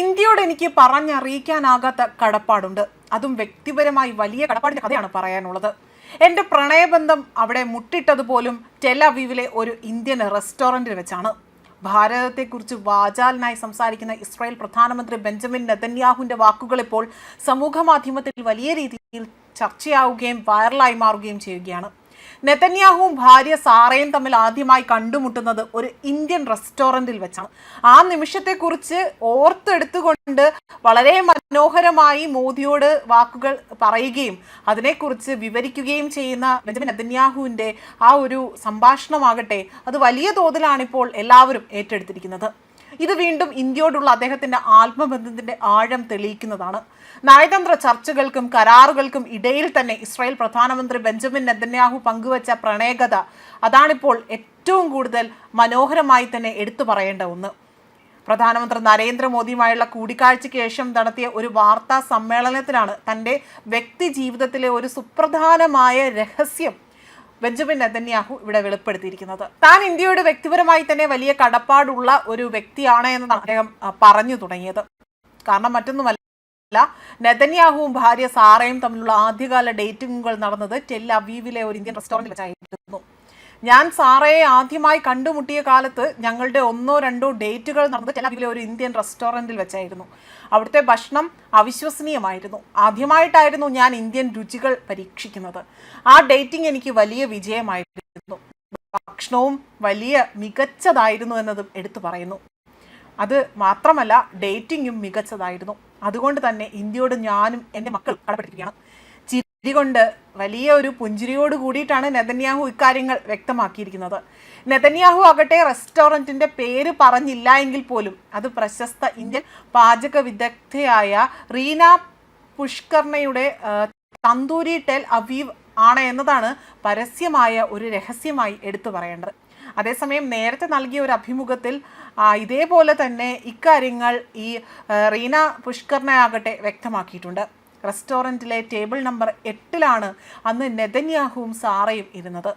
ഇന്ത്യയോട് എനിക്ക് പറഞ്ഞറിയിക്കാനാകാത്ത കടപ്പാടുണ്ട്. അതും വ്യക്തിപരമായി വലിയ കടപ്പാടിന്റെ കഥയാണ് പറയാനുള്ളത്. എൻ്റെ പ്രണയബന്ധം അവിടെ മുട്ടിട്ടത് പോലും ടെൽ-അവീവിലെ ഒരു ഇന്ത്യൻ റെസ്റ്റോറൻറ്റിൽ വെച്ചാണ്. ഭാരതത്തെക്കുറിച്ച് വാചാലനായി സംസാരിക്കുന്ന ഇസ്രായേൽ പ്രധാനമന്ത്രി ബെഞ്ചമിൻ നെതന്യാഹുവിൻ്റെ വാക്കുകൾ ഇപ്പോൾ സമൂഹ മാധ്യമത്തിൽ വലിയ രീതിയിൽ ചർച്ചയാവുകയും വൈറലായി മാറുകയും ചെയ്യുകയാണ്. നെതന്യാഹുവും ഭാര്യ സാറയും തമ്മിൽ ആദ്യമായി കണ്ടുമുട്ടുന്നത് ഒരു ഇന്ത്യൻ റെസ്റ്റോറൻറ്റിൽ വെച്ചാണ്. ആ നിമിഷത്തെക്കുറിച്ച് ഓർത്തെടുത്തുകൊണ്ട് വളരെ മനോഹരമായി മോദിയോട് വാക്കുകൾ പറയുകയും അതിനെക്കുറിച്ച് വിവരിക്കുകയും ചെയ്യുന്ന ബെഞ്ചമിൻ നെതന്യാഹുവിൻ്റെ ആ ഒരു സംഭാഷണമാകട്ടെ, അത് വലിയ തോതിലാണിപ്പോൾ എല്ലാവരും ഏറ്റെടുത്തിരിക്കുന്നത്. ഇത് വീണ്ടും ഇന്ത്യയോടുള്ള അദ്ദേഹത്തിൻ്റെ ആത്മബന്ധത്തിൻ്റെ ആഴം തെളിയിക്കുന്നതാണ്. നയതന്ത്ര ചർച്ചകൾക്കും കരാറുകൾക്കും ഇടയിൽ തന്നെ ഇസ്രായേൽ പ്രധാനമന്ത്രി ബെഞ്ചമിൻ നെതന്യാഹു പങ്കുവച്ച പ്രണയകഥ, അതാണിപ്പോൾ ഏറ്റവും കൂടുതൽ മനോഹരമായി തന്നെ എടുത്തു പറയേണ്ട ഒന്ന്. പ്രധാനമന്ത്രി നരേന്ദ്രമോദിയുമായുള്ള കൂടിക്കാഴ്ചയ്ക്ക് ശേഷം നടത്തിയ ഒരു വാർത്താ സമ്മേളനത്തിലാണ് തൻ്റെ വ്യക്തി ജീവിതത്തിലെ ഒരു സുപ്രധാനമായ രഹസ്യം ബെഞ്ചമിൻ നെതന്യാഹു ഇവിടെ വെളിപ്പെടുത്തിയിരിക്കുന്നത്. താൻ ഇന്ത്യയോട് വ്യക്തിപരമായി തന്നെ വലിയ കടപ്പാടുള്ള ഒരു വ്യക്തിയാണ് എന്നാണ് അദ്ദേഹം പറഞ്ഞു തുടങ്ങിയത്. കാരണം മറ്റൊന്നുമല്ല, നെതന്യാഹുവും ഭാര്യ സാറയും തമ്മിലുള്ള ആദ്യകാല ഡേറ്റിങ്ങുകൾ നടന്നത് ടെൽ-അവീവിലെ ഒരു ഇന്ത്യൻ റെസ്റ്റോറൻറ്റിൽ വെച്ചായിരുന്നു. ഞാൻ സാറയെ ആദ്യമായി കണ്ടുമുട്ടിയ കാലത്ത് ഞങ്ങളുടെ 1-2 ഡേറ്റുകൾ നടന്നത് ടെൽ-അവീവിലെ ഒരു ഇന്ത്യൻ റെസ്റ്റോറൻറ്റിൽ വെച്ചായിരുന്നു. അവിടുത്തെ ഭക്ഷണം അവിശ്വസനീയമായിരുന്നു. ആദ്യമായിട്ടായിരുന്നു ഞാൻ ഇന്ത്യൻ രുചികൾ പരീക്ഷിക്കുന്നത്. ആ ഡേറ്റിംഗ് എനിക്ക് വലിയ വിജയമായിരുന്നു. ഭക്ഷണവും വലിയ മികച്ചതായിരുന്നു എന്നതും എടുത്തു പറയുന്നു. അത് മാത്രമല്ല, ഡേറ്റിങ്ങും മികച്ചതായിരുന്നു. അതുകൊണ്ട് തന്നെ ഇന്ത്യയോട് ഞാനും എൻ്റെ മക്കൾ കടപ്പെട്ടിരിക്കുകയാണ്. ചിരികൊണ്ട് വലിയ ഒരു പുഞ്ചിരിയോട് കൂടിയിട്ടാണ് നെതന്യാഹു ഇക്കാര്യങ്ങൾ വ്യക്തമാക്കിയിരിക്കുന്നത്. നെതന്യാഹു ആകട്ടെ റെസ്റ്റോറൻറ്റിൻ്റെ പേര് പറഞ്ഞില്ല എങ്കിൽ പോലും അത് പ്രശസ്ത ഇന്ത്യൻ പാചക വിദഗ്ധയായ റീന പുഷ്കർണയുടെ തന്തൂരി ടെൽ-അവീവ് ആണ് എന്നതാണ് പരസ്യമായ ഒരു രഹസ്യമായി എടുത്തു പറയേണ്ടത്. അതേസമയം നേരത്തെ നൽകിയ ഒരു അഭിമുഖത്തിൽ ഇതേപോലെ തന്നെ ഇക്കാര്യങ്ങൾ ഈ റീന പുഷ്കർണയാകട്ടെ വ്യക്തമാക്കിയിട്ടുണ്ട്. റെസ്റ്റോറൻറ്റിലെ ടേബിൾ നമ്പർ 8 അന്ന് നെതന്യാഹുവും സാറയും ഇരുന്നത്.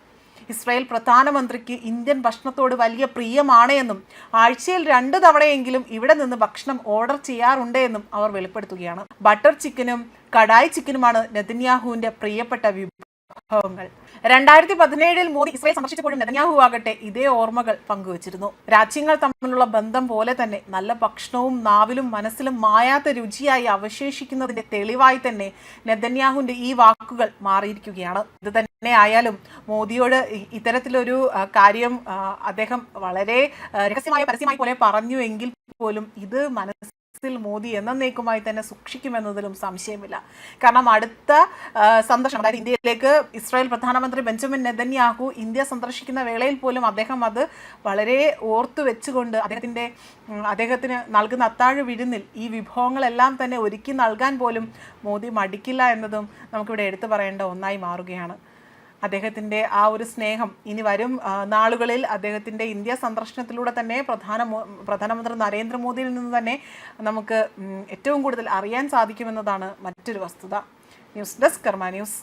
ഇസ്രായേൽ പ്രധാനമന്ത്രിക്ക് ഇന്ത്യൻ ഭക്ഷണത്തോട് വലിയ പ്രിയമാണ് എന്നും ആഴ്ചയിൽ 2 തവണയെങ്കിലും ഇവിടെ നിന്ന് ഭക്ഷണം ഓർഡർ ചെയ്യാറുണ്ട് എന്നും അവർ വെളിപ്പെടുത്തുകയാണ്. ബട്ടർ ചിക്കനും കടായി ചിക്കനുമാണ് നെതന്യാഹുവിൻ്റെ പ്രിയപ്പെട്ട വിഭവങ്ങൾ. 2017 മോദി ഇസ്രായേൽ സന്ദർശിച്ചപ്പോഴും നെതന്യാഹു ആകട്ടെ ഇതേ ഓർമ്മകൾ പങ്കുവച്ചിരുന്നു. രാജ്യങ്ങൾ തമ്മിലുള്ള ബന്ധം പോലെ തന്നെ നല്ല ഭക്ഷണവും നാവിലും മനസ്സിലും മായാത്ത രുചിയായി അവശേഷിക്കുന്നതിന്റെ തെളിവായി തന്നെ നെതന്യാഹുവിന്റെ ഈ വാക്കുകൾ മാറിയിരിക്കുകയാണ്. ഇത് തന്നെ ആയാലും മോദിയോട് ഇത്തരത്തിലൊരു കാര്യം അദ്ദേഹം വളരെ രഹസ്യമായ പരസ്യമായി പോലെ പറഞ്ഞു എങ്കിൽ പോലും ഇത് മോദി എന്നേക്കുമായി തന്നെ സൂക്ഷിക്കുമെന്നതിലും സംശയമില്ല. കാരണം അടുത്ത സന്ദർശനം, അതായത് ഇന്ത്യയിലേക്ക് ഇസ്രായേൽ പ്രധാനമന്ത്രി ബെഞ്ചമിൻ നെതന്യാഹു ഇന്ത്യ സന്ദർശിക്കുന്ന വേളയിൽ പോലും അദ്ദേഹം അത് വളരെ ഓർത്തു വെച്ചുകൊണ്ട് അദ്ദേഹത്തിന് നൽകുന്ന അത്താഴ വിരുന്നിൽ ഈ വിഭവങ്ങളെല്ലാം തന്നെ ഒരുക്കി നൽകാൻ പോലും മോദി മടിക്കില്ല എന്നതും നമുക്കിവിടെ എടുത്തു പറയേണ്ട ഒന്നായി മാറുകയാണ്. അദ്ദേഹത്തിൻ്റെ ആ ഒരു സ്നേഹം ഇനി വരും നാളുകളിൽ അദ്ദേഹത്തിൻ്റെ ഇന്ത്യ സന്ദർശനത്തിലൂടെ തന്നെ പ്രധാനമന്ത്രി നരേന്ദ്രമോദിയിൽ നിന്ന് തന്നെ നമുക്ക് ഏറ്റവും കൂടുതൽ അറിയാൻ സാധിക്കുമെന്നതാണ് മറ്റൊരു വസ്തുത. ന്യൂസ് ഡെസ്ക് കർമ്മ ന്യൂസ്.